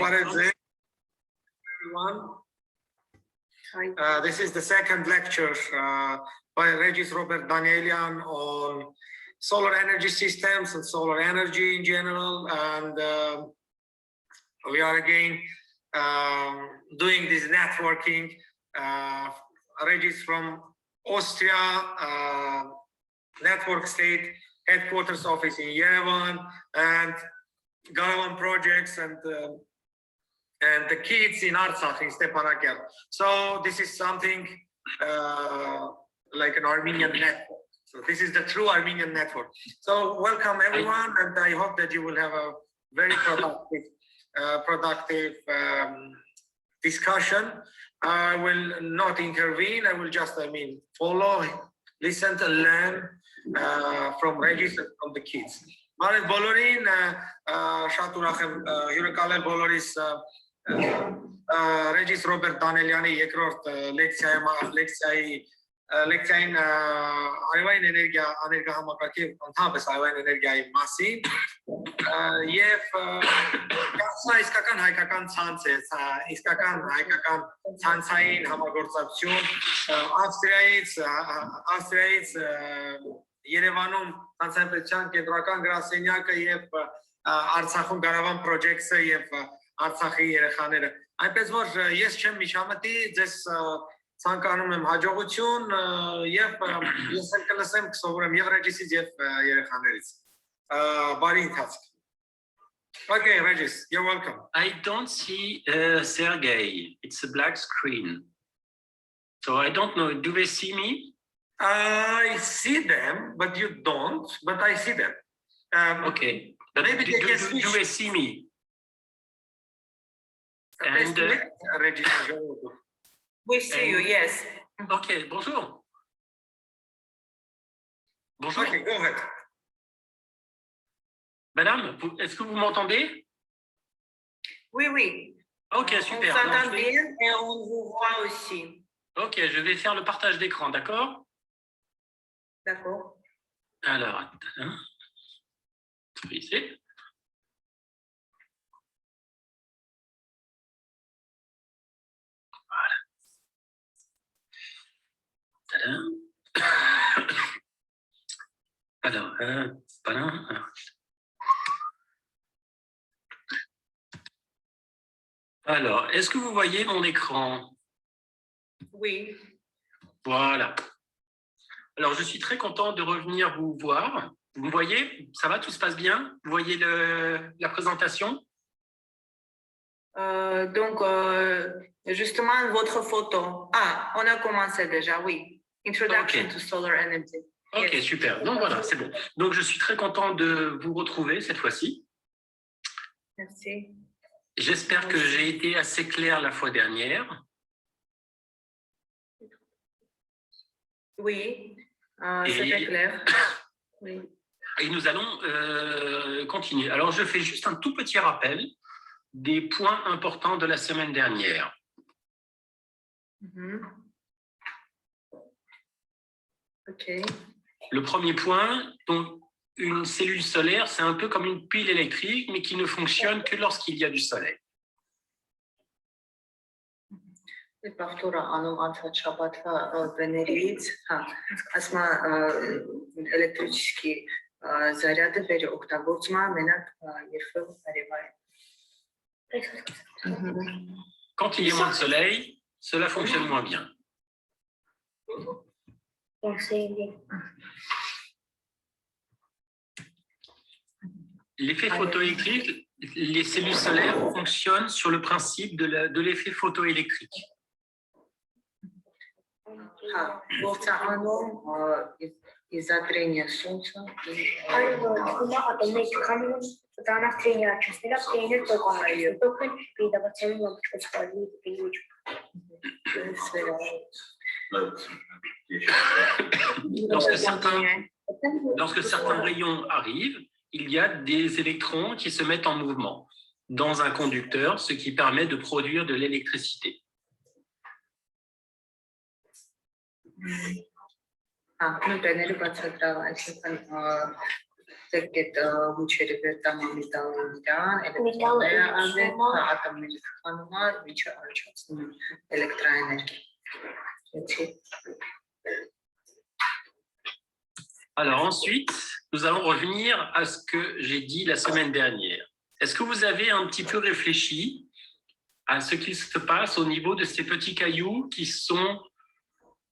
everyone. This is the second lecture by Regis Robert Danielian on solar energy systems and solar energy in general. And we are again doing this networking. Regis from Austria, Network State Headquarters Office in Yerevan, and Garavan projects and the kids in Artsakh in Stepanakert. So this is something like an Armenian network. So this is the true Armenian network. So welcome everyone, and I hope that you will have a very productive discussion. I will not intervene. I will just, follow, listen, and learn from Regis and from the kids. Marek Bolorin, Shaturachem, Hurkalel Boloris, Regis Robert Danieliani, Yekrort, Lectien, Ayvain Energia, Anerga Hamakaki, on Tabes, Ayvain Energia, Masi, Yef, Iskakan, Haikakan, Sanses, Iskakan, Haikakan, Sansain, Hamagortsaption, Austriates, Yerevanum, Sansampechan, Kedrakan, Grasenyak, Yef, Artsakhu Garavan projects, Yef, Artsakhi Yerekhaner. I guess was yes, Chem Mishamati, this Sankanum Hajoguchun, Yef, yes, and Kalasem, Sobram Regis, Yef, Yerekhaneris. Bari task. Okay, Regis, you're welcome. I don't see Sergey. It's a black screen. So I don't know. Do they see me? I see them, but you don't. But I see them. Okay. But maybe do they see me? And Regis, we see you. Yes. Okay. Bonjour. Bonjour. Okay, go ahead. Madame, est-ce que vous m'entendez? Oui, oui. Ok, super. On s'entend bien et on vous voit aussi. Ok, je vais faire le partage d'écran, d'accord? D'accord. Alors, attends. Ici. Voilà. Alors, voilà. Alors, est-ce que vous voyez mon écran? Oui. Voilà. Alors, je suis très content de revenir vous voir. Vous me voyez? Ça va? Tout se passe bien? Vous voyez la présentation? Donc, justement, votre photo. Ah, on a commencé déjà, oui. Introduction to Solar Energy. Ok, yes. Super. Donc, voilà, c'est bon. Donc, je suis très content de vous retrouver cette fois-ci. Merci. J'espère que j'ai été assez clair la fois dernière. Oui, c'était clair. Oui. Et nous allons continuer. Alors, je fais juste un tout petit rappel des points importants de la semaine dernière. OK. Le premier point, donc, une cellule solaire, c'est un peu comme une pile électrique, mais qui ne fonctionne que lorsqu'il y a du soleil. Quand il y a moins de soleil, cela fonctionne moins bien. L'effet photoélectrique, les cellules solaires fonctionnent sur le principe de l'effet photoélectrique. Lorsque certains rayons arrivent, il y a des électrons qui se mettent en mouvement dans un conducteur, ce qui permet de produire de l'électricité. Get which Alors ensuite, nous allons revenir à ce que j'ai dit la semaine dernière. Est-ce que vous avez un petit peu réfléchi à ce qui se passe au niveau de ces petits cailloux qui sont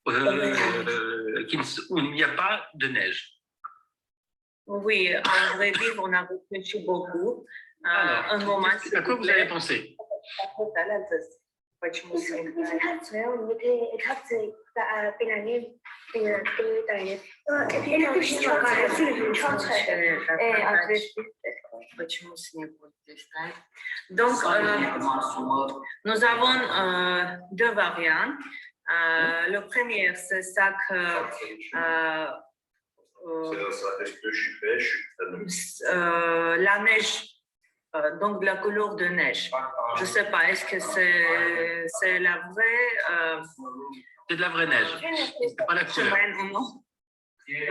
où il n'y a pas de neige? Oui, en vrai vivre, on a réfléchi beaucoup. Alors, un moment, à quoi vous avez pensé? Donc, nous avons deux variantes. Le premier, c'est ça que la neige, donc la couleur de neige. Je ne sais pas, est-ce que c'est la vraie... C'est de la vraie neige, c'est pas la couleur.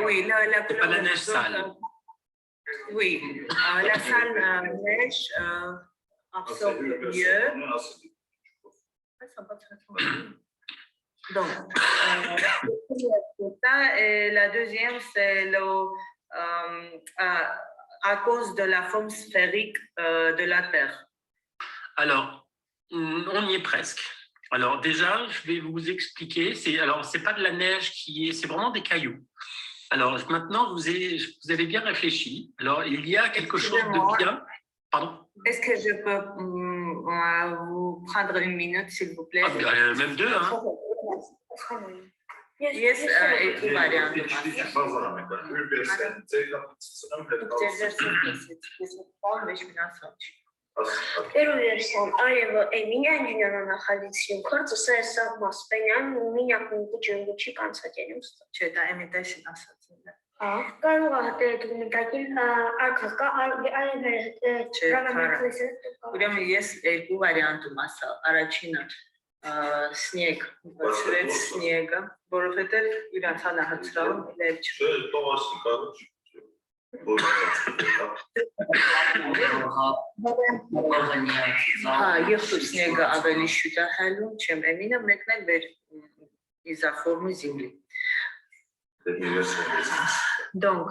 Oui, la C'est couleur. pas la neige sale. Oui, la sale neige absorbe mieux. Donc, ça, et la deuxième, c'est à cause de la forme sphérique de la Terre. Alors, on y est presque. Alors déjà, je vais vous expliquer. C'est pas de la neige c'est vraiment des cailloux. Alors maintenant, vous avez bien réfléchi. Alors il y a quelque chose de bien. Pardon. Est-ce que je peux vous prendre une minute, s'il vous plaît? Même deux, hein. Yes, variant. Პირველერს აივა ემინიანჯინან ახალიცი ქორწ საერთოდ მასპენიან მინაკუნ ჯუნგუჩი განსაჯენებს ჩედა ემიტაში ასაცინდა კარგად დუმიტაკილ არქაკა ურემ yes երկու վարիանտ մասը առաջինը սնեգ ծրեց սնեգը որովհետև իրանց հնահացրավ լեվ չի Եղբոր սնեգը ավելի շուտ է հալում, չեմ էմինը մեկն էլ վեր իզաֆորմի զիմլի։ Donc,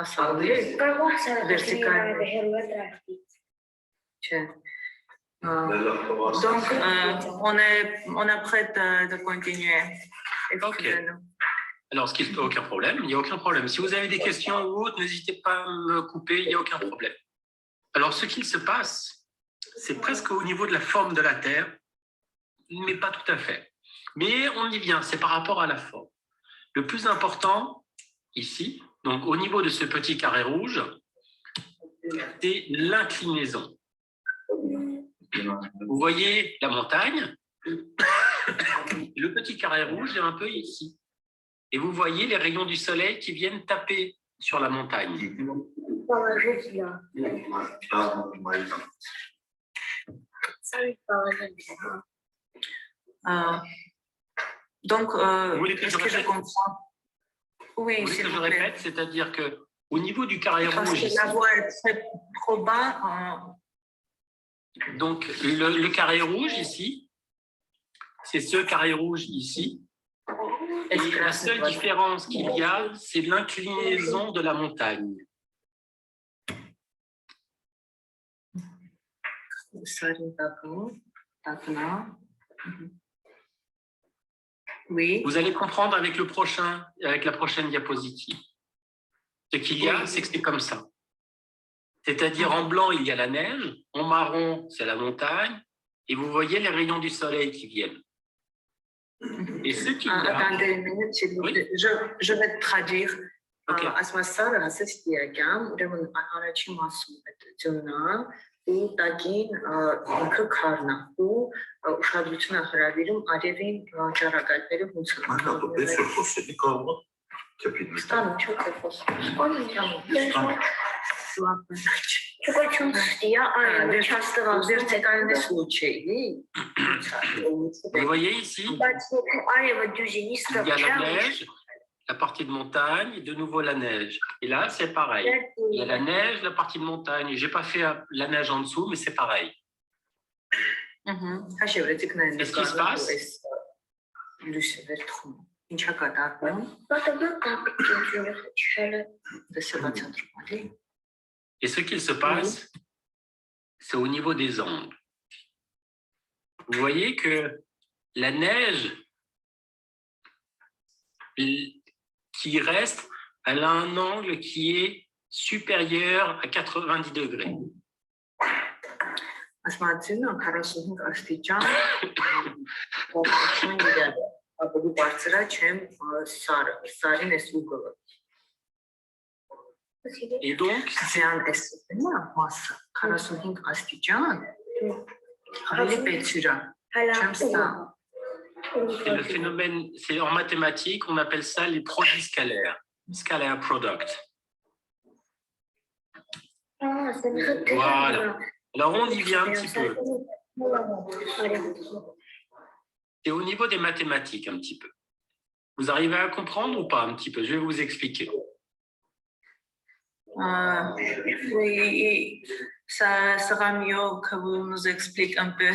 ասալի վերտիկալ։ Donc, on est prêt de continuer. Ok. Alors, aucun problème, il n'y a aucun problème. Si vous avez des questions ou autres, n'hésitez pas à me couper, il n'y a aucun problème. Alors, ce qu'il se passe, c'est presque au niveau de la forme de la Terre, mais pas tout à fait. Mais on y vient, c'est par rapport à la forme. Le plus important, ici, donc au niveau de ce petit carré rouge, c'est l'inclinaison. Vous voyez la montagne, le petit carré rouge est un peu ici. Et vous voyez les rayons du soleil qui viennent taper sur la montagne. Donc, est-ce que je comprends? Oui, vous voulez que je répète, c'est-à-dire qu'au niveau du carré rouge, la voie est très trop bas. Donc, le carré rouge ici, c'est ce carré rouge ici. Et la seule différence qu'il y a, c'est l'inclinaison de la montagne. Oui. Vous allez comprendre avec la prochaine diapositive. Ce qu'il y a, c'est que c'est comme ça. C'est-à-dire en blanc, il y a la neige, en marron, c'est la montagne, et vous voyez les rayons du soleil qui viennent. Et ce qu'il y a... Attendez une minute, s'il vous plaît. Je vais traduire. Ասմասարը ասես իրական, ուրեմն առաջին մասում դնա ու տակին ինքը քարնա ու ուշադրությունը հրավիրում արևին ճառագայթները ոնց են։ Հատկապես խոսելի կարող է Ստանում չոք է խոսում։ Vous voyez ici, il y a la neige, la partie de montagne et de nouveau la neige. Et là, c'est pareil. Il y a la neige, la partie de montagne. Je n'ai pas fait la neige en dessous, mais c'est pareil. Qu'est-ce qui se passe? Et ce qu'il se passe, c'est au niveau des angles. Vous voyez que la neige qui reste, elle a un angle qui est supérieur à 90 degrés. Et donc, c'est le phénomène, c'est en mathématiques, on appelle ça les produits scalaires, scalar product. Voilà. Alors on y vient un petit peu. C'est au niveau des mathématiques un petit peu. Vous arrivez à comprendre ou pas un petit peu? Je vais vous expliquer. Oui, ça sera mieux que vous nous expliquez un peu.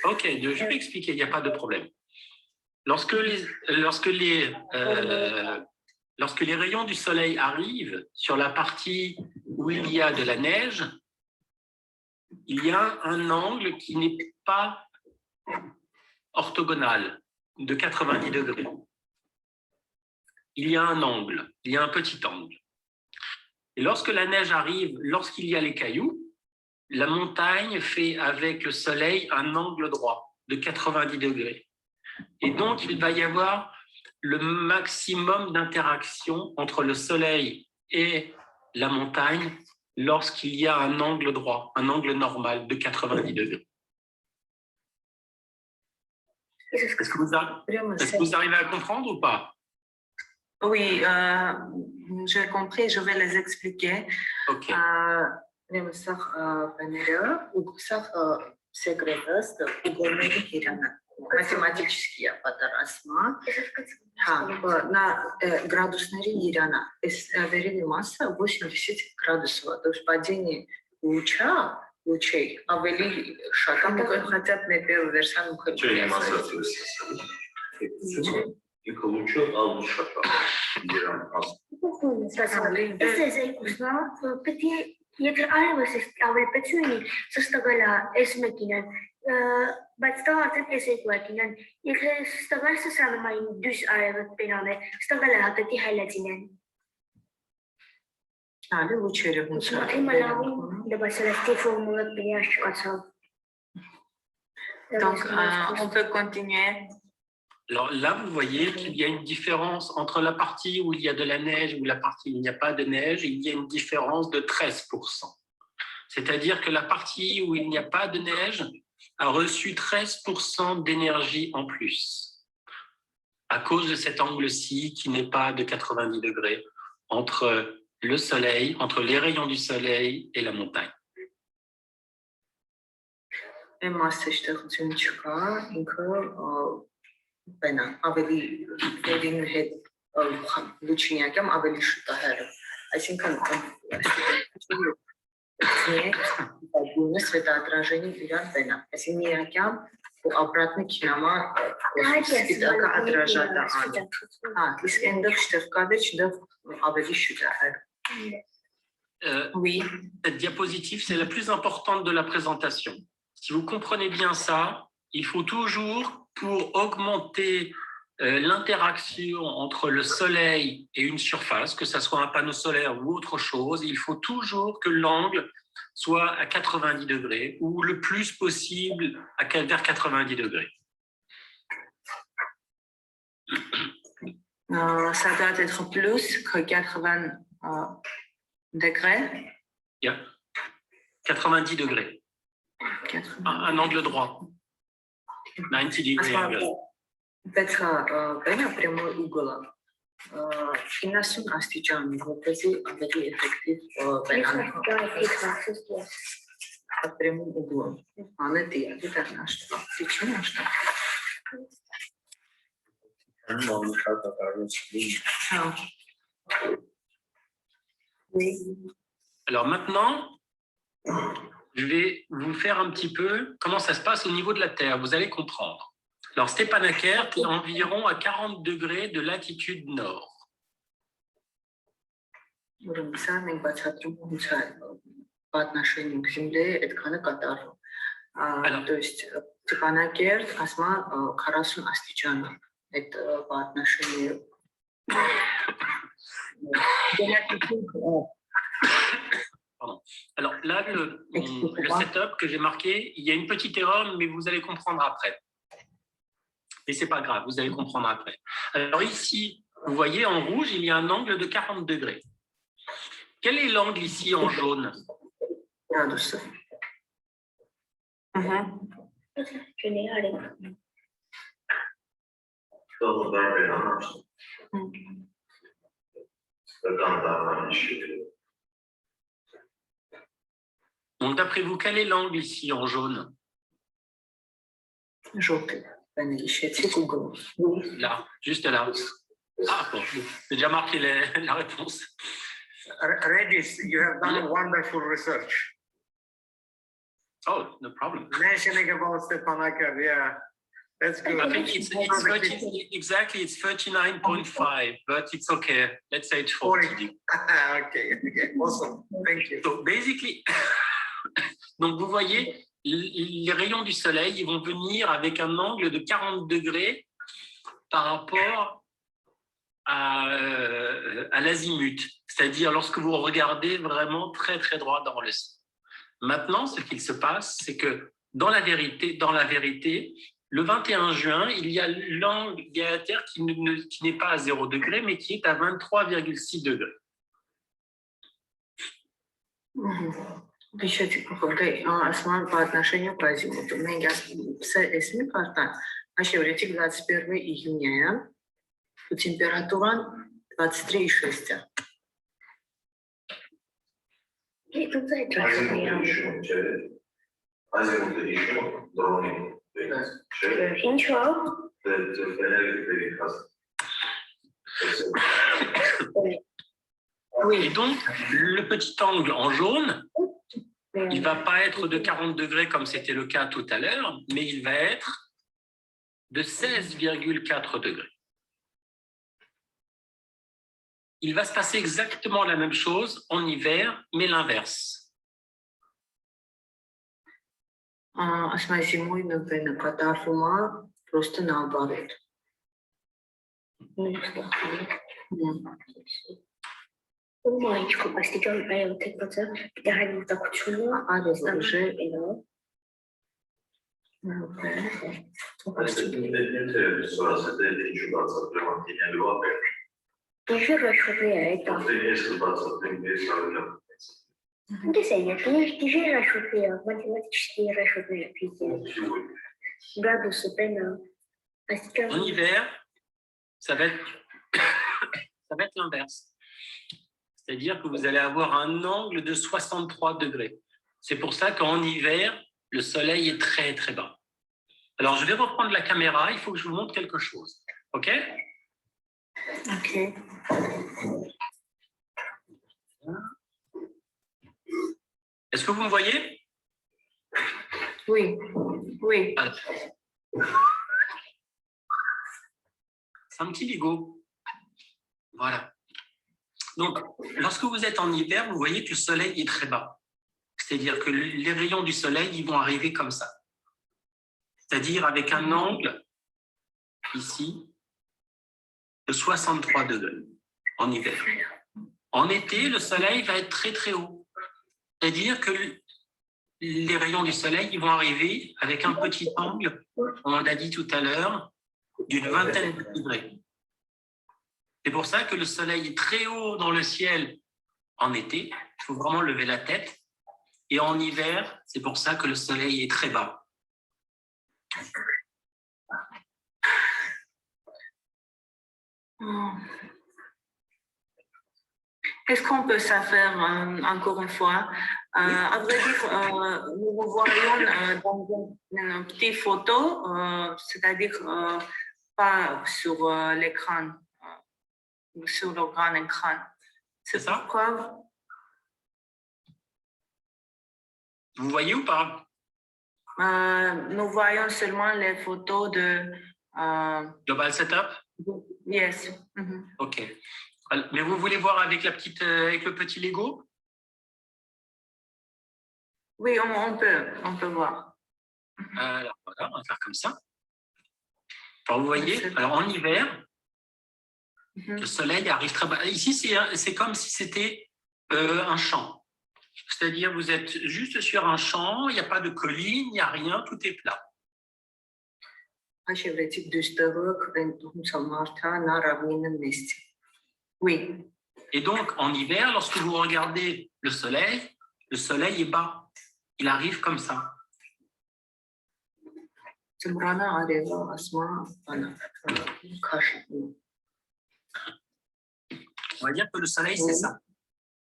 Ok, je vais expliquer, il n'y a pas de problème. Lorsque les rayons du soleil arrivent sur la partie où il y a de la neige, il y a un angle qui n'est pas orthogonal, de 90 degrés. Il y a un angle, il y a un petit angle. Et lorsque la neige arrive, lorsqu'il y a les cailloux, la montagne fait avec le soleil un angle droit de 90 degrés. Et donc, il va y avoir le maximum d'interaction entre le soleil et la montagne lorsqu'il y a un angle droit, un angle normal de 90 degrés. Est-ce que vous arrivez à comprendre ou pas? Oui, j'ai compris, je vais les expliquer. Ok. Математически պատառասման, նա градусների իրանը, այս վերևի մասը 80 градусов, то есть падение лучей ավելի շատ, хотя бы на первый версион уходит. Ինքը լուչը ալու շատ է։ Եթե արևս ավելի պետք ունի, ստգալ է այս մեկինը, բայց դա արդեն տեսեք ուղղակին, եթե ստգալ սրանամային դուս արևը պերան է, ստգալ է հատակի հայլածինեն։ Ալի լուչերը հունց։ Հիմա լավին դա բասալաստի ֆորմուլը պերի աշկացավ։ Donc, on peut continuer. Alors là, vous voyez qu'il y a une différence entre la partie où il y a de la neige ou la partie où il n'y a pas de neige, il y a une différence de 13%. C'est-à-dire que la partie où il n'y a pas de neige a reçu 13% d'énergie en plus, à cause de cet angle-ci qui n'est pas de 90 degrés entre le soleil, entre les rayons du soleil et la montagne. Բենա, ավելի վերին հետ լուչինյակամ ավելի շուտ է հերը, այսինքն светоотражение իրան բենա, այսին միակյամ ու ապրատնի կինամա սպիտակը ադրաժատ է անում, իսկ ենդով շտեղ կադեչ դով ավելի շուտ է հերը. Oui. Cette diapositive, c'est la plus importante de la présentation. Si vous comprenez bien ça, il faut toujours, pour augmenter l'interaction entre le soleil et une surface, que ce soit un panneau solaire ou autre chose, il faut toujours que l'angle soit à 90 degrés ou le plus possible vers 90 degrés. Ça doit être plus que 80 degrés. Yeah. 90 degrés. 80. Un angle droit. 90 degrés angle. Պետք է բենա прямой угол 90 աստիճան, որպեսզի ավելի էֆեկտիվ բենան под прямым углом. Она это наш. Сейчас что? Oui. Alors maintenant, je vais vous faire un petit peu comment ça se passe au niveau de la Terre. Vous allez comprendre. Alors, Stepanakert est environ à 40 degrés de latitude nord. То есть Степанакерт, асма 40 աստիճան это по отношению Pardon. Alors là, le setup que j'ai marqué, il y a une petite erreur, mais vous allez comprendre après. Et c'est pas grave, vous allez comprendre après. Alors ici, vous voyez en rouge, il y a un angle de 40 degrés. Quel est l'angle ici en jaune? Donc d'après vous, quel est l'angle ici en jaune? Là, juste là. Ah bon, j'ai déjà marqué la réponse. Regis, you have done wonderful research. Oh, no problem. Mentioning about Stepanakert, yeah, that's good. I think it's 30, exactly, it's 39.5, but it's okay. Let's say it's 40. Okay, awesome. Thank you. So basically, donc vous voyez, les rayons du soleil, ils vont venir avec un angle de 40 degrés par rapport à l'azimut, c'est-à-dire lorsque vous regardez vraiment très très droit dans le ciel. Maintenant, ce qu'il se passe, c'est que dans la vérité, le 21 juin, il y a l'angle de la Terre qui n'est pas à 0 degré, mais qui est à 23,6 degrés. Пишите, осман по отношению к азимуту. Մենք էսմի կարտան, աշևրեցիկ 21 июня, у температура 23,6. И тут за это. Ничего. Et donc, le petit angle en jaune, il ne va pas être de 40 degrés comme c'était le cas tout à l'heure, mais il va être de 16,4 degrés. Il va se passer exactement la même chose en hiver, mais l'inverse. Ասմա զիմույն նվենը կատարվում է պրոստը նաբարետ։ Маленечко постичал, а вот этот процесс, где они так учили, а без уже Еще расширяет. Действительно, ты же расширяешь, математические расширяешь. Градусы примерно. En hiver, ça va être l'inverse. C'est-à-dire que vous allez avoir un angle de 63 degrés. C'est pour ça qu'en hiver, le soleil est très, très bas. Alors, je vais reprendre la caméra. Il faut que je vous montre quelque chose. OK? OK. Est-ce que vous me voyez? Oui. Oui. C'est un petit Lego. Voilà. Donc, lorsque vous êtes en hiver, vous voyez que le soleil est très bas. C'est-à-dire que les rayons du soleil, ils vont arriver comme ça. C'est-à-dire avec un angle, ici, de 63 degrés en hiver. En été, le soleil va être très, très haut. C'est-à-dire que les rayons du soleil, ils vont arriver avec un petit angle, on l'a dit tout à l'heure, d'une vingtaine de degrés. C'est pour ça que le soleil est très haut dans le ciel en été. Il faut vraiment lever la tête. Et en hiver, c'est pour ça que le soleil est très bas. Est-ce qu'on peut ça faire encore une fois? À vrai dire, nous voyons dans une petite photo, c'est-à-dire pas sur l'écran, sur le grand écran. C'est ça? Pourquoi Vous voyez ou pas? nous voyons seulement les photos de... Global Setup? Yes. Mhm. OK. Mais vous voulez voir avec avec le petit Lego? Oui, on peut voir. Alors, voilà, on va faire comme ça. Alors, vous voyez, C'est- alors en hiver, Mhm. le soleil arrive très bas. Ici, c'est comme si c'était un champ. C'est-à-dire, vous êtes juste sur un champ, il n'y a pas de colline, il n'y a rien, tout est plat. Oui. Et donc, en hiver, lorsque vous regardez le soleil est bas. Il arrive comme ça. On va dire que le soleil, c'est ça.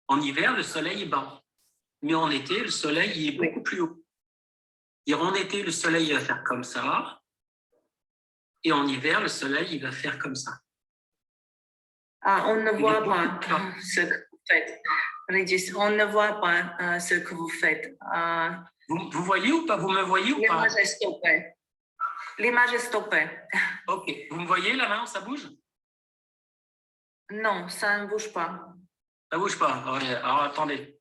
En hiver, le soleil est bas. Mais en été, le soleil est beaucoup plus haut. Et en été, le soleil va faire comme ça. Et en hiver, le soleil, il va faire comme ça. On ne voit pas ce que vous faites. Régis, on ne voit pas ce que vous faites. Vous voyez ou pas? Vous me voyez ou pas? L'image est stoppée. L'image est stoppée. Ok. Vous me voyez là maintenant, ça bouge? Non, ça ne bouge pas. Ça bouge pas. Alors attendez.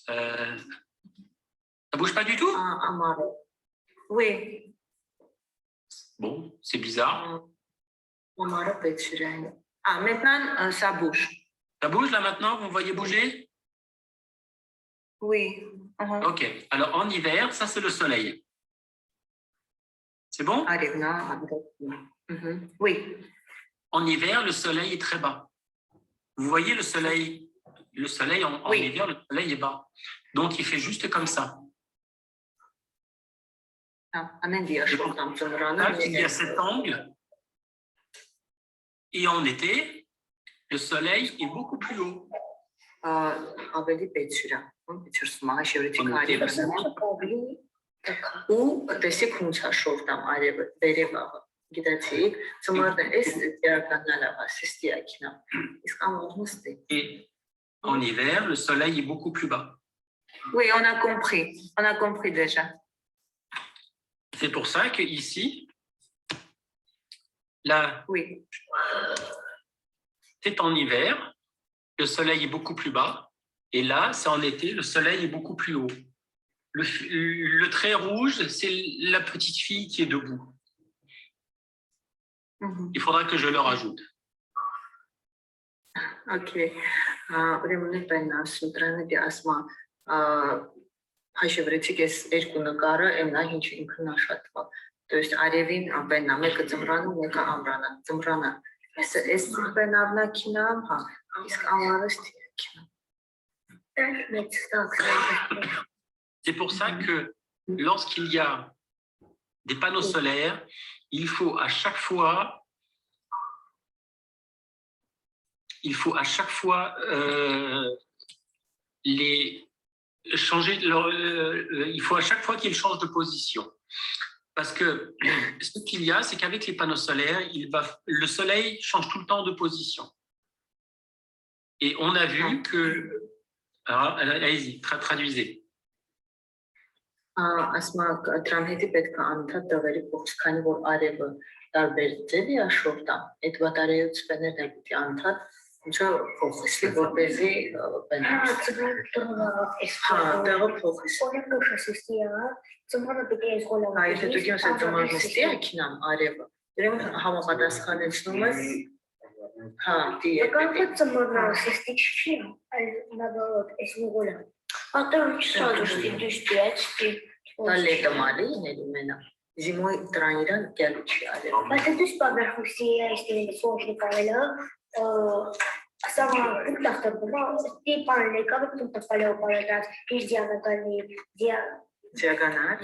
Ça bouge pas du tout? Oui. Bon, c'est bizarre. Maintenant, ça bouge. Ça bouge là maintenant? Vous me voyez bouger? Oui. Ok. Alors en hiver, ça c'est le soleil. C'est bon? Oui. En hiver, le soleil est très bas. Vous voyez le soleil? Le soleil, en Oui. hiver, le soleil est bas. Donc, il fait juste comme ça. Là, il y a cet angle. Et en été, le soleil est beaucoup plus haut. Ու տեսեք ոնց է շորտամ արևը վերևը գիտացիք ծմարը էս դիագոնալը ասիստիակինա իսկ ամուսնստի Et en hiver, le soleil est beaucoup plus bas. Oui, on a compris déjà. C'est pour ça que ici, là, Oui. c'est en hiver, le soleil est beaucoup plus bas. Et là, c'est en été, le soleil est beaucoup plus haut. Le trait rouge, c'est la petite fille qui est debout. Il faudra que je le rajoute. Ok. Ուրեմն բանա սուտրանը ասма հաշվեցիք էս երկու նկարը այնա ինչ ինքն աշխատվա то есть արևին բանա մեկը ծմրանը մեկը ամրանը ծմրանը էս բանավնա քինամ հա իսկ ամառը ստիքինա C'est pour ça que lorsqu'il y a des panneaux solaires, il faut à chaque fois les changer. Il faut à chaque fois qu'ils changent de position. Parce que ce qu'il y a, c'est qu'avec les panneaux solaires, le soleil change tout le temps de position. Et on a vu que... Alors, allez-y, traduisez. Ասма դրան հետի պետք է անընդհատ տղերի փոխս, քանի որ արևը տարբեր ձևի է շորտա, այդ բատարայությունները պետք է անընդհատ ինչը փոխվի, որպեսզի տեղը փոխվի։ Այդ դու գիտես այդ ծմարնստի ակինամ արևը, ուրեմն համապատասխանեցնում ես հա, Лето малый или мена. Зимой тренера гелучи. Это ты споверхности есть сложный правило. Самое крутое, что ты параллельно, как кто-то полел параллельно, и диагонали, диагонали,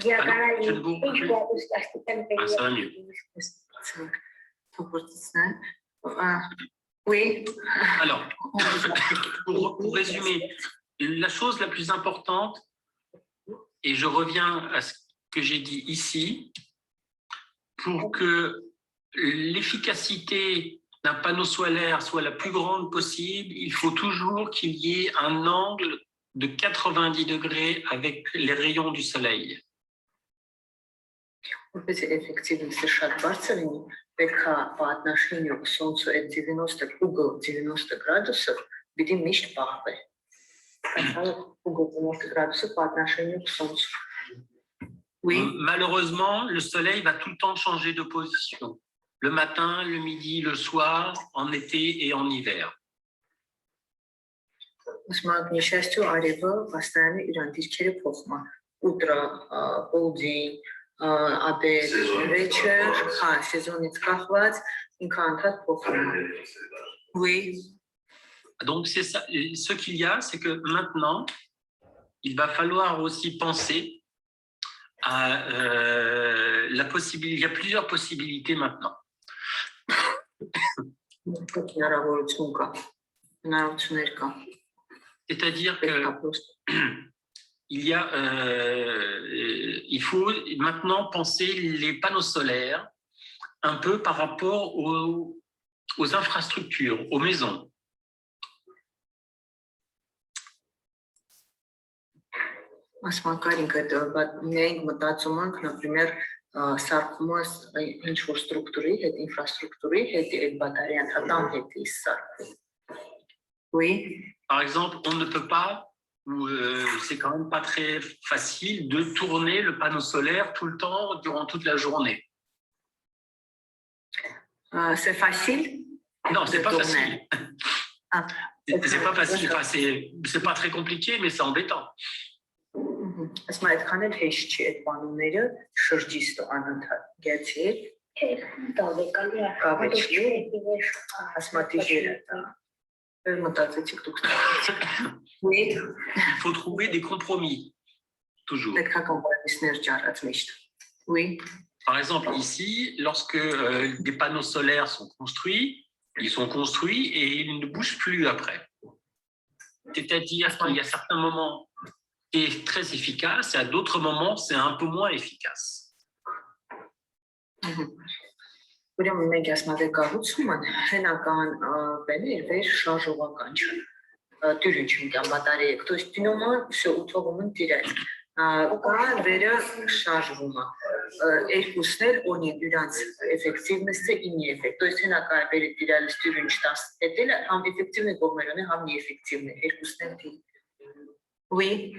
Oui. Alors, pour résumer, la chose la plus importante, et je reviens à ce que j'ai dit ici, pour que l'efficacité d'un panneau solaire soit la plus grande possible, il faut toujours qu'il y ait un angle de 90 degrés avec les rayons du soleil. Որպես էֆեկտիվնեսը շատ բարձր լինի, պետք է по отношению к солнцу այդ 90 90 градусов պիտի միշտ պահվի։ Ուգը 90 градусов по отношению к солнцу. Oui. Malheureusement, le soleil va tout le temps changer de position. Le matin, le midi, le soir, en été et en hiver. К несчастью, արևը постоянно իրան դիրքերը փոխում է։ Ուտրա, полдень, обед, вечер, сезонից կախված ինքը անդադ փոխում է։ Oui. Donc c'est ça. Ce qu'il y a, c'est que maintenant, il va falloir aussi penser à la possibilité. Il y a plusieurs possibilités maintenant. C'est-à-dire que il faut maintenant penser les panneaux solaires un peu par rapport aux infrastructures, aux maisons. Например, սարքումս ինչ-որ ստրուկտուրի հետ, ինֆրաստրուկտուրի հետ, այդ բատարեան հատամ հետ է սարքում։ Oui. Par exemple, on ne peut pas, c'est quand même pas très facile de tourner le panneau solaire tout le temps, durant toute la journée. C'est facile? Non, c'est pas facile. C'est pas facile, c'est pas très compliqué, mais c'est embêtant. Ասում այդքան էլ հեշտ չի այդ բանումները շրջիստը անընդհատ գեցիր ասում ատիժերը մտածեցիք դուք il faut trouver des compromis toujours. Պետք է կոմպրոմիսներ ճարած միշտ oui. Par exemple ici, lorsque des panneaux solaires sont construits, ils sont construits et ils ne bougent plus après. C'est-à-dire qu'il y a certains moments est très efficace et à d'autres moments, c'est un peu moins efficace. Ուրեմն մենք ասում ենք կառուցումը հենական բաներ վեր շարժողական չէ։ Դուրն չունկան բատարեյք, то есть դինոման всё ուտողում են դիրել։ Կա վերը շարժվում է։ Երկուսն էլ ունի դրանց էֆեկտիվնեսը ինի էֆեկտ։ То есть հենակա վերը դիրել դուրն չտաս, դա համ էֆեկտիվն է կողմերն է, համ նեէֆեկտիվն է, երկուսն էլ դի։ Oui.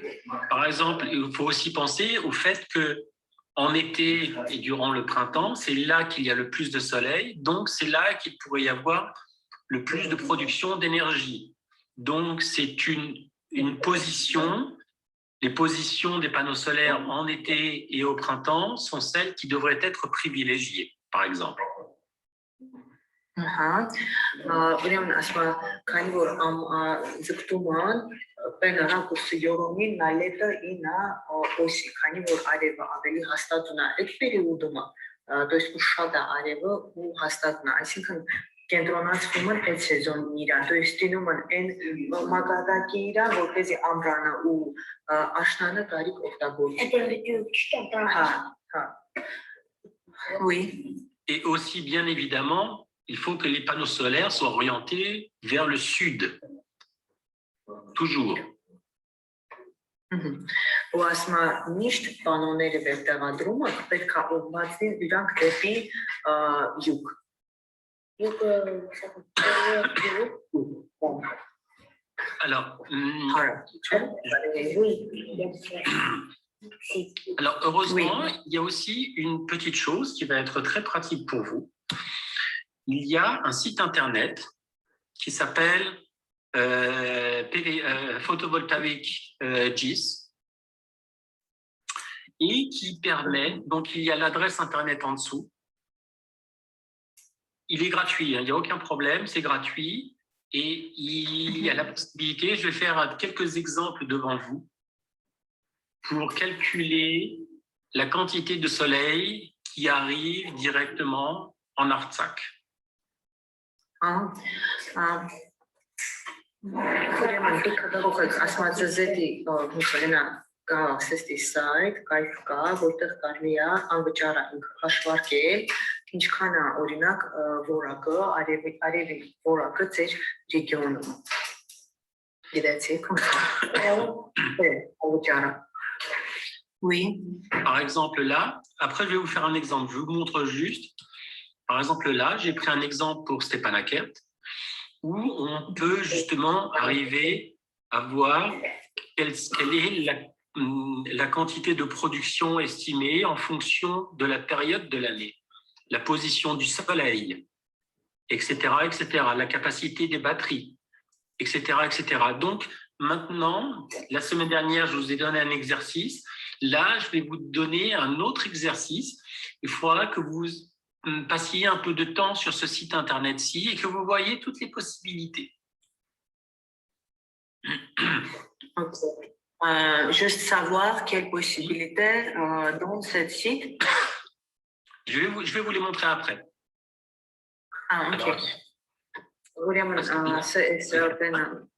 Par exemple, il faut aussi penser au fait que en été et durant le printemps, c'est là qu'il y a le plus de soleil, donc c'est là qu'il pourrait y avoir le plus de production d'énergie. Donc c'est une position, les positions des panneaux solaires en été et au printemps sont celles qui devraient être privilégiées, par exemple. Ուրեմն ասում քանի որ ձգտուման բենարակուսը յորոմին նալետը ինա օսի քանի որ արևը ավելի հաստատուն է այդ պերիոդում то есть շատ է արևը ու հաստատուն է այսինքն կենտրոնացվում են այդ սեզոնին իրան то есть դինում են այն մակարդակի իրան որպեսզի ամռանը ու աշնանը կարիք օգտագործի Oui. Et aussi bien évidemment il faut que les panneaux solaires soient orientés vers le sud. Toujours. Ու ասма միշտ պանոները վերտեղադրումը պետք է ուղղված լինեն իրանք դեպի յուգ։ Alors, heureusement, il y a aussi une petite chose qui va être très pratique pour vous. Il y a un site internet qui s'appelle Photovoltaïque GIS et qui permet, donc il y a l'adresse internet en dessous. Il est gratuit, hein, il n'y a aucun problème, c'est gratuit et il y a la possibilité, je vais faire quelques exemples devant vous pour calculer la quantité de soleil qui arrive directement en Artsakh. Ուրեմն դուք կարող եք ասմացզետի մուսերնա կա սեստի սայթ, կայք կա, որտեղ կարելի է անվճար հաշվարկել ինչքան է օրինակ որակը, արևի որակը ձեր ռեգիոնում։ Գիտեցիք, Oui. Par exemple là, après je vais vous faire un exemple, je vous montre juste. Par exemple là, j'ai pris un exemple pour Stepanakert où on peut justement arriver à voir quelle est la quantité de production estimée en fonction de la période de l'année, la position du soleil, etc., la capacité des batteries, etc., etc. Donc, maintenant, la semaine dernière, je vous ai donné un exercice. Là, je vais vous donner un autre exercice. Il faudra que vous passiez un peu de temps sur ce site internet-ci et que vous voyez toutes les possibilités. Okay. Juste savoir quelles possibilités dans ce site. Je vais vous les montrer après. Ah, ok. Ուրեմն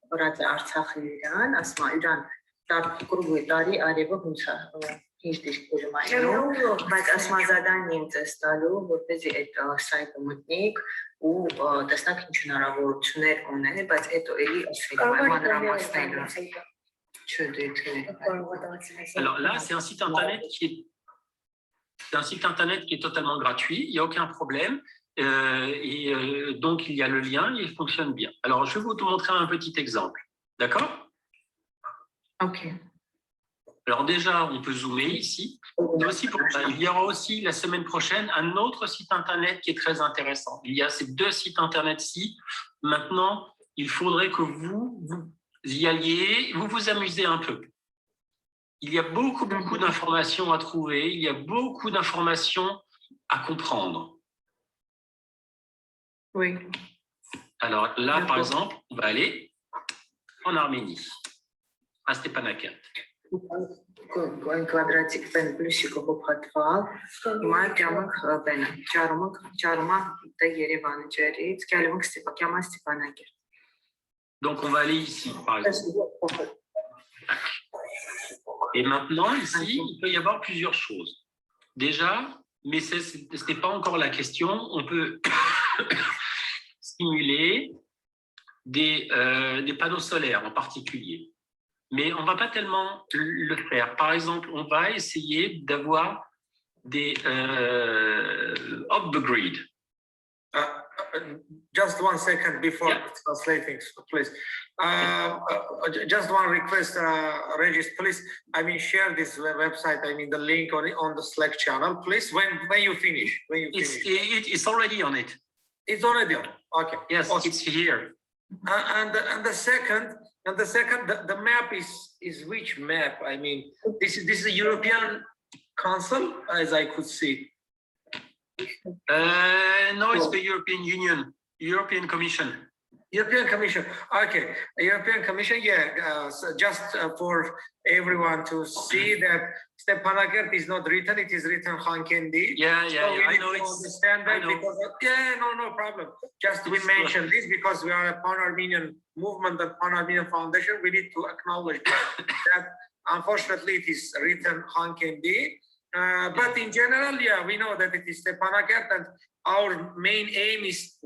բայց Արցախի իրան, ասма իրան կրուգի տարի արևը հունցա ինչ դիշկուրում այնում, բայց ասма զադանին ձեզ տալու, որպեսզի այդ սայտը մտնիկ ու տեսնակ ինչ հնարավորություններ ունեն, բայց հետո էլի ասել մանրամասները։ Alors là, c'est un site internet qui est totalement gratuit, il n'y a aucun problème. Donc, il y a le lien et il fonctionne bien. Alors, je vais vous montrer un petit exemple. D'accord? Ok. Alors déjà, on peut zoomer ici. Il y aura aussi la semaine prochaine un autre site internet qui est très intéressant. Il y a ces deux sites internet-ci. Maintenant, il faudrait que vous y alliez, vous vous amusez un peu. Il y a beaucoup d'informations à trouver. Il y a beaucoup d'informations à comprendre. Oui. Alors là, par exemple, on va aller en Arménie, à Stepanakert. Quadratique pen plusiko փոփաթվալ հիմա կյանք բենը ճարումը դե Երևանի ջերից կյանք Ստեփանակերտ. Donc on va aller ici par exemple. Et maintenant ici il peut y avoir plusieurs choses. Déjà, mais ce n'est pas encore la question, on peut simuler des panneaux solaires en particulier. Mais on ne va pas tellement le faire. Par exemple, on va essayer d'avoir des off-the-grid. Just 1 second before translating, please. Just one request, Regis, please. I mean, share this website. I mean, the link on the Slack channel, please. When you finish, It's already on it. It's already on. Okay. Yes, awesome. It's here. And the second, the map is which map? I mean, this is a European Council, as I could see. No, it's the European Union, European Commission. European Commission. Okay, European Commission. Yeah, so just for everyone to see that Stepanakert is not written; it is written Hankendi. Yeah, so I know it's. Understand that because no problem. Just we mentioned this because we are a Pan-Armenian movement, the Pan-Armenian Foundation. We need to acknowledge that unfortunately it is written Hankendi. But in general, yeah, we know that it is Stepanakert, and our main aim is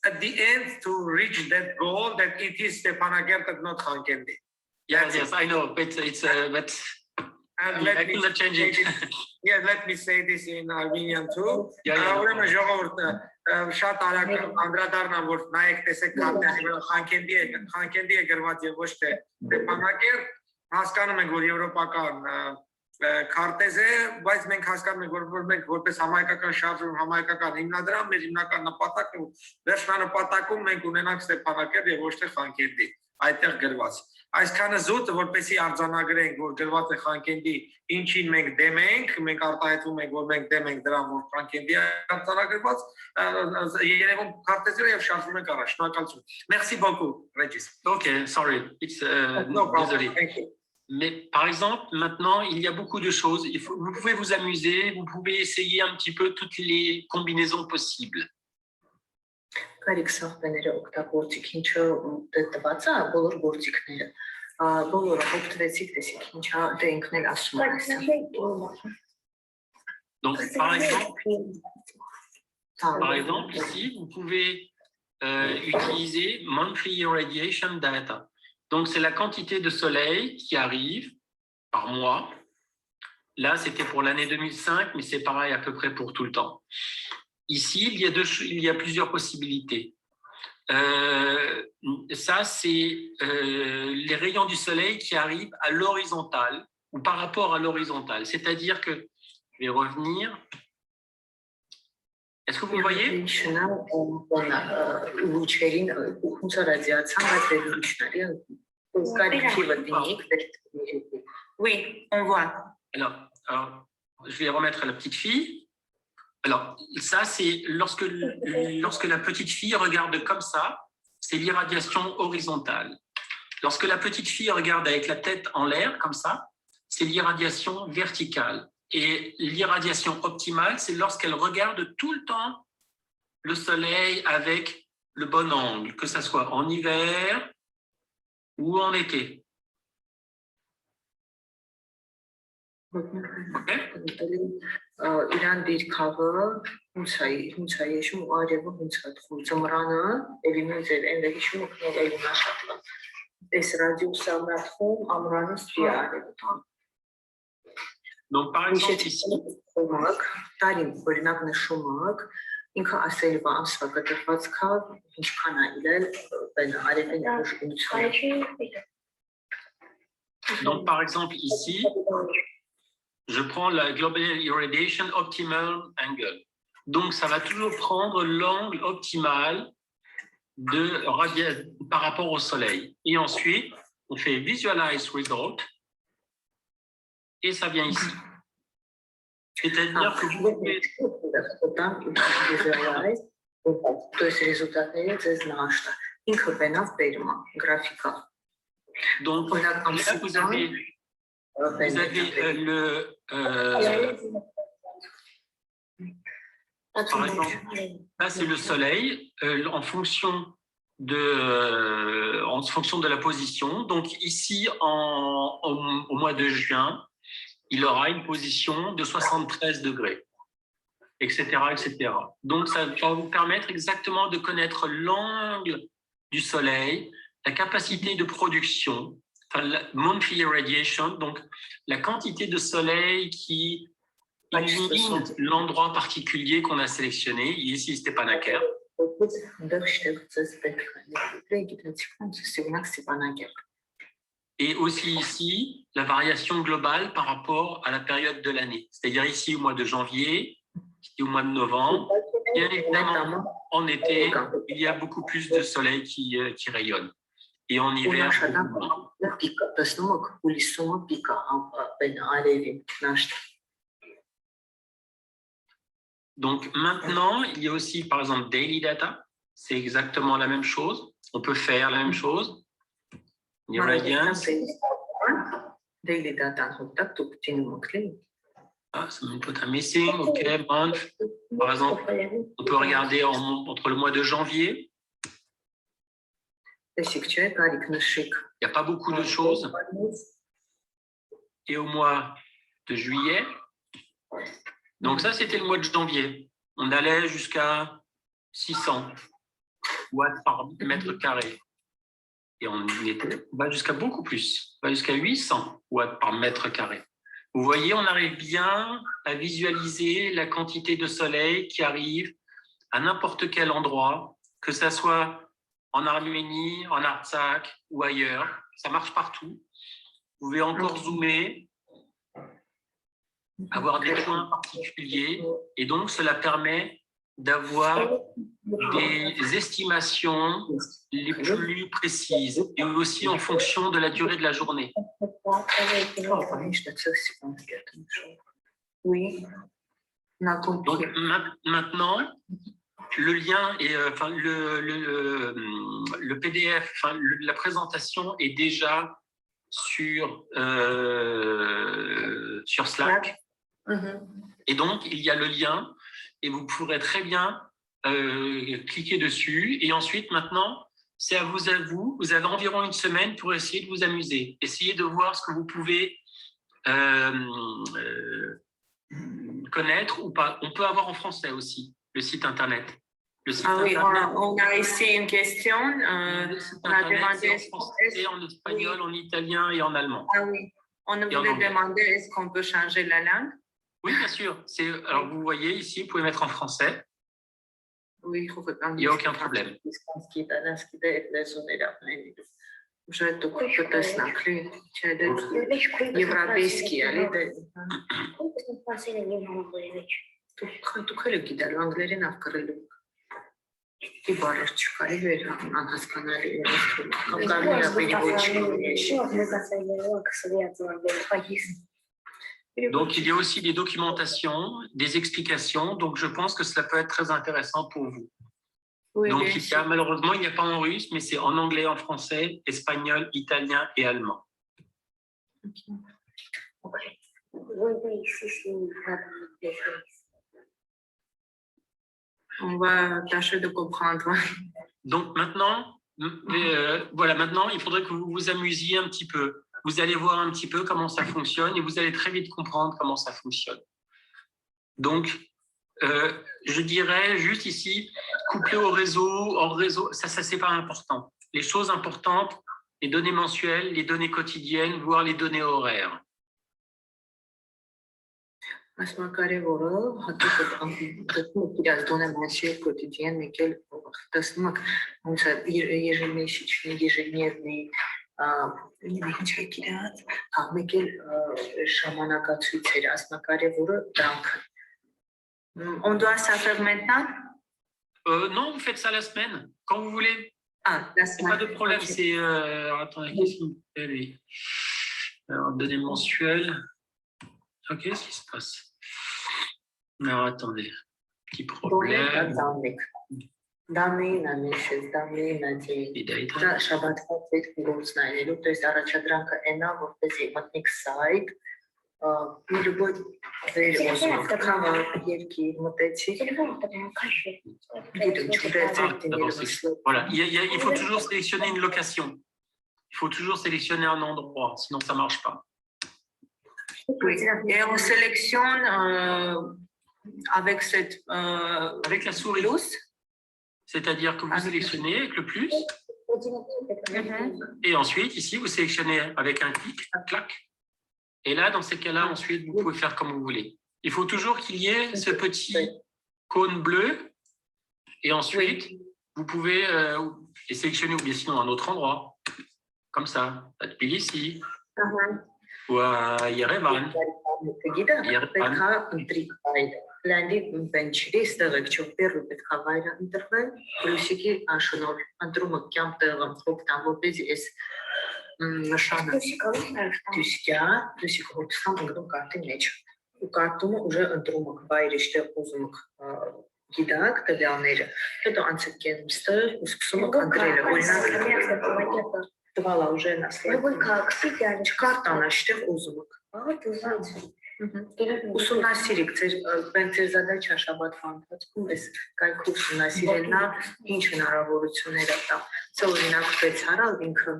at the end to reach that goal that it is Stepanakert and not Hankendi. Yes, I know, but it's but I cannot change it. Yeah, let me say this in Armenian too. Ուրեմն ժողովուրդը շատ արագ անդրադառնամ որ նայեք տեսեք քարտեզի վրա Hankendi է գրված եւ ոչ թե Stepanakert. Հասկանում ենք որ եվրոպական քարտեզ է, բայց մենք հասկանում ենք որ մենք որպես համայնքական շարժում, համայնքական հիմնադրամ մեր հիմնական նպատակն ու վերջնանպատակում մենք ունենանք Stepanakert եւ ոչ թե Hankendi այդտեղ գրված։ Այսքանը զուտ որպեսի արձանագրենք որ գրված է Hankendi, ինչին մենք դեմ ենք, մենք արտահայտվում ենք որ մենք դեմ ենք դրան որ Hankendi է արձանագրված, երևում քարտեզերը եւ շարժվում ենք առաջ։ Շնորհակալություն։ Merci beaucoup, Regis. Okay, sorry. It's no problem. Désolé. Thank you. Mais par exemple, maintenant, il y a beaucoup de choses. Vous pouvez vous amuser, vous pouvez essayer un petit peu toutes les combinaisons possibles. Կարիք սահմանները օգտագործիք ինչը դտված է բոլոր գործիքները բոլորը օգտվեցիք տեսիք ինչա դե ինքն էլ ասում Donc par exemple Par exemple, ici, vous pouvez utiliser Monthly Irradiation Data. Donc, c'est la quantité de soleil qui arrive par mois. Là, c'était pour l'année 2005, mais c'est pareil à peu près pour tout le temps. Ici, il y a plusieurs possibilités. Ça, c'est les rayons du soleil qui arrivent à l'horizontale ou par rapport à l'horizontale. C'est-à-dire que, je vais revenir. Est-ce que vous le voyez? Oui, on voit. Alors, je vais remettre la petite fille. Alors, ça, c'est lorsque la petite fille regarde comme ça, c'est l'irradiation horizontale. Lorsque la petite fille regarde avec la tête en l'air, comme ça, c'est l'irradiation verticale. Et l'irradiation optimale, c'est lorsqu'elle regarde tout le temps le soleil avec le bon angle, que ce soit en hiver ou en été. Իրան դիրքավը հունցայի շում արևը հունցա թխում ծմրանը էլի մուզեր էնդի շում քնել էլի նաշատվա այս ռադիուսը մատխում ամրանը ստի արևը Donc par exemple ici տարին օրինակ նշումակ ինքը ասել բա ամսվա կտրվածքա ինչքան է իրել բեն արևին ուժգնությունը. Donc par exemple ici je prends la Global Irradiation Optimal Angle. Donc, ça va toujours prendre l'angle optimal par rapport au soleil. Et ensuite, on fait Visualize Result et ça vient ici. C'est-à-dire que vous pouvez... Donc, là, vous avez par exemple, là c'est le soleil en fonction de la position. Donc ici, au mois de juin, il aura une position de 73 degrés, etc., etc. Donc ça va vous permettre exactement de connaître l'angle du soleil, la capacité de production, enfin, la monthly irradiation, donc la quantité de soleil qui illumine l'endroit particulier qu'on a sélectionné. Ici, Stepanakert. Et aussi ici, la variation globale par rapport à la période de l'année. C'est-à-dire ici au mois de janvier, ici au mois de novembre. Bien évidemment, en été, il y a beaucoup plus de soleil qui rayonne. Et en hiver, donc maintenant, il y a aussi par exemple Daily Data, c'est exactement la même chose. On peut faire la même chose. Irradiance. Daily Data, ça me put un missing, ok, month. Par exemple, on peut regarder entre le mois de janvier. Il n'y a pas beaucoup de choses. Et au mois de juillet, donc ça c'était le mois de janvier, on allait jusqu'à 600 watts par mètre carré. Et on va jusqu'à beaucoup plus, on va jusqu'à 800 watts par mètre carré. Vous voyez, on arrive bien à visualiser la quantité de soleil qui arrive à n'importe quel endroit, que ça soit en Arménie, en Artsakh ou ailleurs. Ça marche partout. Vous pouvez encore zoomer, avoir des points particuliers. Et donc, cela permet d'avoir des estimations les plus précises et aussi en fonction de la durée de la journée. Donc, maintenant, le lien et le PDF, la présentation est déjà sur Slack. Et donc, il y a le lien et vous pourrez très bien cliquer dessus. Et ensuite, maintenant, c'est à vous. Vous avez environ une semaine pour essayer de vous amuser. Essayez de voir ce que vous pouvez connaître ou pas. On peut avoir en français aussi. le site internet. Le site Ah oui, internet, on a ici une question. le site On a internet, c'est demandé, en français, en espagnol, en italien et en allemand. ah oui, on en voulait anglais. demander est-ce qu'on peut changer la langue? Oui, bien sûr. Alors, vous voyez ici, vous pouvez mettre en français. Oui, Il n'y a aucun problème. Уже только տեսնակլի, չէ՞ դե եվրոպեյский էլի դե դուք էլ գիտել անգլերեն ավկրելու ի բարեր չկա էլ անհասկանալի Donc, il y a aussi des documentations, des explications. Donc, je pense que cela peut être très intéressant pour vous. Donc, malheureusement, il n'y a pas en russe, mais c'est en anglais, en français, espagnol, italien et allemand. On va tâcher de comprendre. Donc, maintenant, voilà, maintenant, il faudrait que vous vous amusiez un petit peu. Vous allez voir un petit peu comment ça fonctionne et vous allez très vite comprendre comment ça fonctionne. Donc, je dirais juste ici, couplé au réseau, hors réseau, ça c'est pas important. Les choses importantes, les données mensuelles, les données quotidiennes, voire les données horaires. On doit ça faire maintenant? Non, vous faites ça la semaine, quand vous voulez. Ah, la semaine. Pas de problème, c'est... attendez, qu'est-ce qu'il me fait, lui? Alors, données mensuelles. Ok, qu'est-ce qui se passe? Alors, attendez, petit problème. Voilà, il faut toujours sélectionner une location. Il faut toujours sélectionner un endroit, sinon ça ne marche pas. Oui. Et on sélectionne avec cette... avec la souris. C'est-à-dire que vous sélectionnez avec le plus. Et ensuite, ici, vous sélectionnez avec un clic, un clac. Et là, dans ces cas-là, ensuite, vous pouvez faire comme vous voulez. Il faut toujours qu'il y ait ce petit cône bleu. Et ensuite, vous pouvez sélectionner, ou bien sinon un autre endroit. Comme ça, à Tbilissi. Ou à Yerevan. Լանդի բենչի ստեղեք չոպերու պետք է վայրը ընտրվել պլյուսիկի անշնոր ընտրումը կյամ տեղը օգտան որպեսզի այս նշանը դուսիկ հոստան ընկնում կարտի մեջ ու կարտումը ուժը ընտրումը վայրը շտեղ ուզում գիտակ տվյալները հետո անցեք են ստեղ ու սկսում եք ընտրելը օրինակ տվալա ուժը նասլայ չկարտան շտեղ ուզում եք ուսումնասիրեք ձեր զադաչա շաբաթվա ընթացքում այս կայքով ուսումնասիրելն է ինչ հնարավորություններ տա։ Սա օրինակ վեցարալ ինքը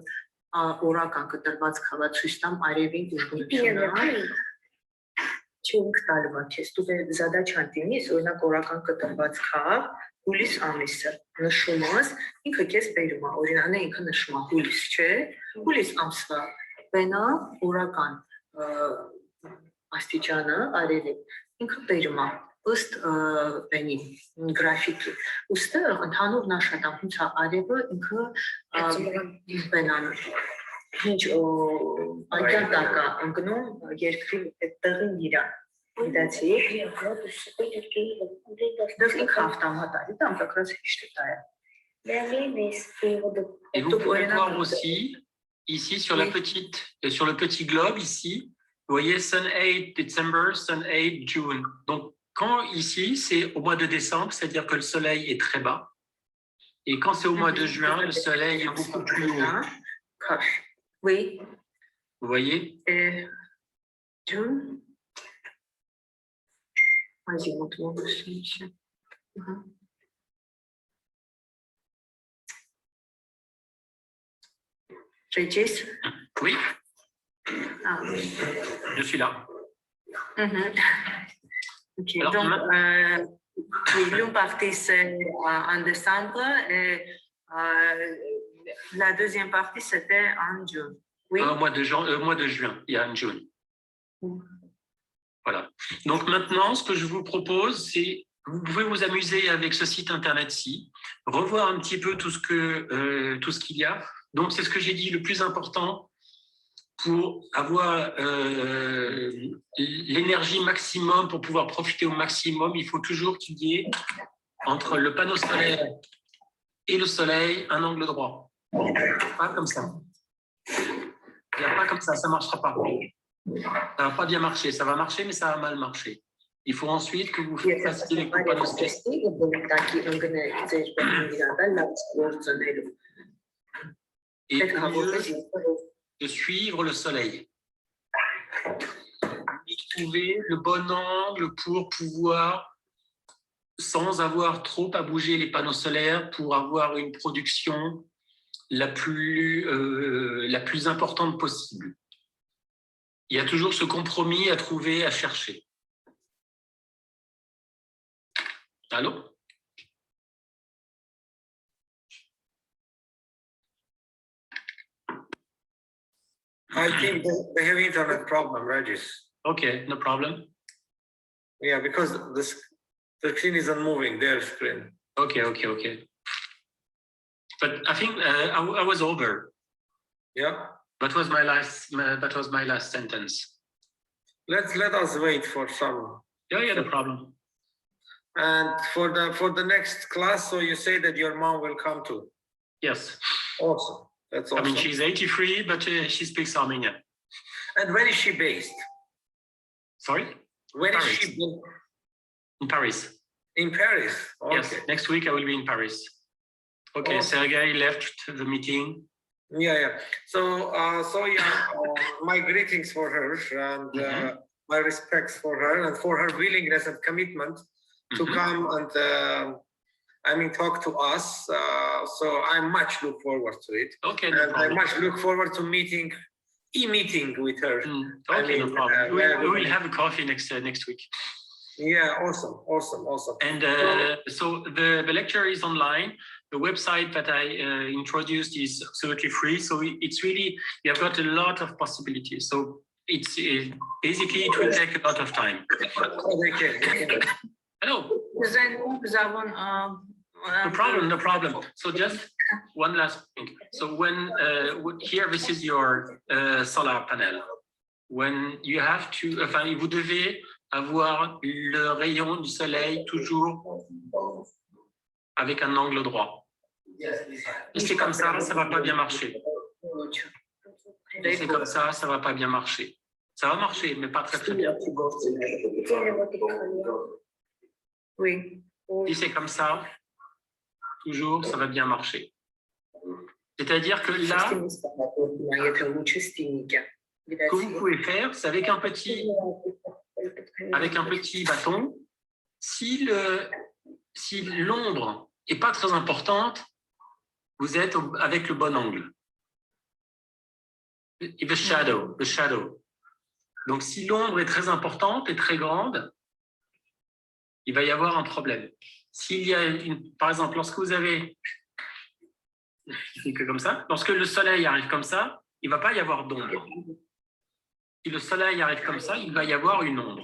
օրական կտրված քավացույց տամ արևին ուժգնությունը չենք տալվա քեզ դու զադաչան տինիս օրինակ օրական կտրված քավ հուլիս ամիսը նշում ես ինքը քեզ բերում է օրինակ ինքը նշում է հուլիս չէ հուլիս ամսվա բենա օրական աստիճանը արևի ինքը բերում է ըստ բենի գրաֆիկի ուստեղ ընդհանուր նաշատամ հունց է արևը ինքը բենան ինչ անկյան տակա ընկնում երկրի տեղին իրա գիտացի դες ինքը ավտոմատալի там как раз и считаю. Et vous pouvez voir aussi ici sur le petit globe ici. Vous voyez, Sun 8 December, Sun 8 June. Donc, quand ici, c'est au mois de décembre, c'est-à-dire que le soleil est très bas. Et quand c'est au mois de juin, le soleil est beaucoup plus haut. Oui. Vous voyez? June. Vas-y, montre-moi aussi. Regis? Oui. Ah oui. Je suis là. Okay. Alors, Donc, Oui, l'une partie c'est en décembre et la deuxième partie c'était en juin. Oui. Au mois de juin, il y a en juin. Voilà. Donc maintenant, ce que je vous propose, c'est vous pouvez vous amuser avec ce site internet-ci, revoir un petit peu tout ce qu'il y a. Donc c'est ce que j'ai dit, le plus important pour avoir l'énergie maximum, pour pouvoir profiter au maximum, il faut toujours qu'il y ait entre le panneau solaire et le soleil un angle droit. Pas comme ça. Il n'y a pas comme ça ne marchera pas. Ça ne va pas bien marcher. Ça va marcher, mais ça va mal marcher. Il faut ensuite que vous fassiez les coups panneaux solaires. Et de suivre le soleil. Trouver le bon angle pour pouvoir, sans avoir trop à bouger les panneaux solaires, pour avoir une production la plus importante possible. Il y a toujours ce compromis à trouver, à chercher. Allô? I think they have internet problem, Regis. Okay, no problem. Yeah, because the screen isn't moving, their screen. Okay. But I think I was over. Yeah. That was my last sentence. Let us wait for some. Yeah, no problem. And for the next class, so you say that your mom will come too. Yes. Awesome. That's awesome. I mean, she's 83, but she speaks Armenian. And where is she based? Sorry? Where Paris. is she based? In Paris. In Paris. Okay. Yes. Next week I will be in Paris. Okay. Awesome. Sergei left the meeting. Yeah. So my greetings for her and my respects for her and for her willingness and commitment to come and talk to us. So I much look forward to it. Okay, no problem. I much look forward to meeting with her. Okay, no problem. We will have a coffee next week. Yeah, awesome. And so the lecture is online. The website that I introduced is absolutely free. So it's really, you have got a lot of possibilities. So it's basically, it will take a lot of time. Hello. No problem. So just one last thing. So when here, this is your solar panel. When you have to, vous devez avoir le rayon du soleil toujours avec un angle droit. Si c'est comme ça, ça va pas bien marcher. Si c'est comme ça, ça va pas bien marcher. Ça va marcher, mais pas très bien. Oui. Si c'est comme ça, toujours, ça va bien marcher. C'est-à-dire que là, ce que vous pouvez faire, c'est avec un petit bâton, si l'ombre n'est pas très importante, vous êtes avec le bon angle. The shadow. Donc, si l'ombre est très importante et très grande, il va y avoir un problème. S'il y a par exemple, lorsque vous avez comme ça, lorsque le soleil arrive comme ça, il ne va pas y avoir d'ombre. Si le soleil arrive comme ça, il va y avoir une ombre.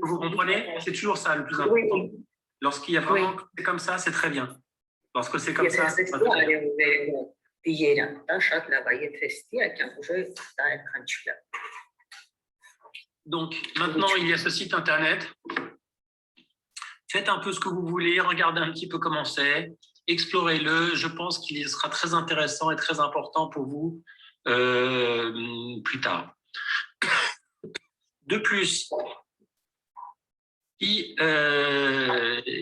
Vous comprenez? C'est toujours ça le plus important. Lorsqu'il y a vraiment comme ça, c'est très bien. Lorsque c'est comme ça, c'est pas très bien. Donc, maintenant, il y a ce site internet. Faites un peu ce que vous voulez, regardez un petit peu comment c'est, explorez-le. Je pense qu'il sera très intéressant et très important pour vous plus tard. De plus,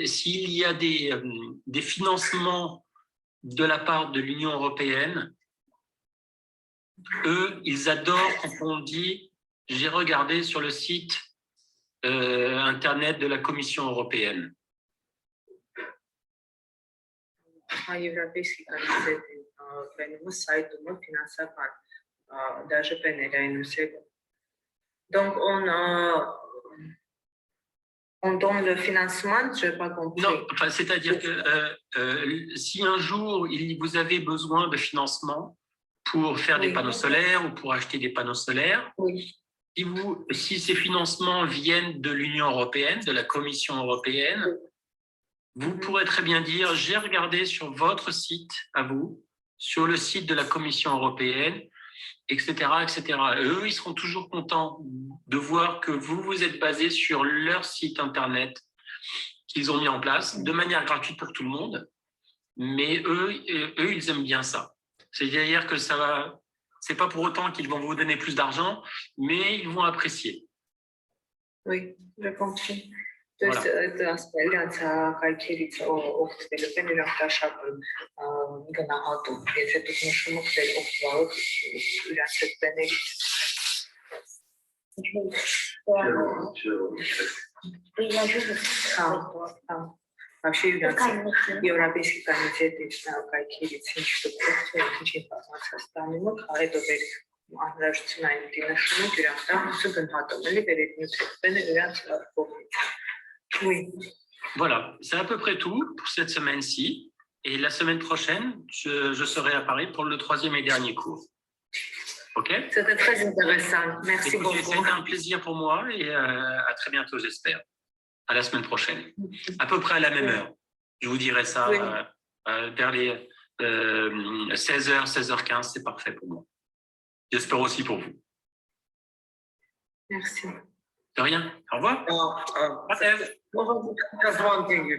s'il y a des financements de la part de l'Union européenne, eux, ils adorent quand on dit « j'ai regardé sur le site internet de la Commission européenne ». Եվրոպейский комитет բանումը սայտումը ֆինանսական даже բաներայնուսը donc on donne le financement, je n'ai pas compris. Non, enfin, c'est-à-dire que si un jour vous avez besoin de financement pour faire des panneaux solaires ou pour acheter des panneaux solaires, si ces financements viennent de l'Union européenne, de la Commission européenne, vous pourrez très bien dire, j'ai regardé sur votre site à vous, sur le site de la Commission européenne, etc., etc. Eux, ils seront toujours contents de voir que vous vous êtes basé sur leur site internet qu'ils ont mis en place de manière gratuite pour tout le monde. Mais eux, ils aiment bien ça. C'est-à-dire que ça va. C'est pas pour autant qu'ils vont vous donner plus d'argent, mais ils vont apprécier. Oui, je comprends. То есть это аспекты какие-то определенные расширения гнахату. Если тут ничего не обвалит, вообще Европейский комитет какие-то информация станет, а это Oui. Voilà, c'est à peu près tout pour cette semaine-ci. Et la semaine prochaine, je serai à Paris pour le 3e et dernier cours. OK? C'était très intéressant. Merci beaucoup. C'était un plaisir pour moi et à très bientôt, j'espère. À la semaine prochaine. À peu près à la même heure. Je vous dirai ça vers les 16h, 16h15. C'est parfait pour moi. J'espère aussi pour vous. Merci. De rien. Au revoir. Just one thing.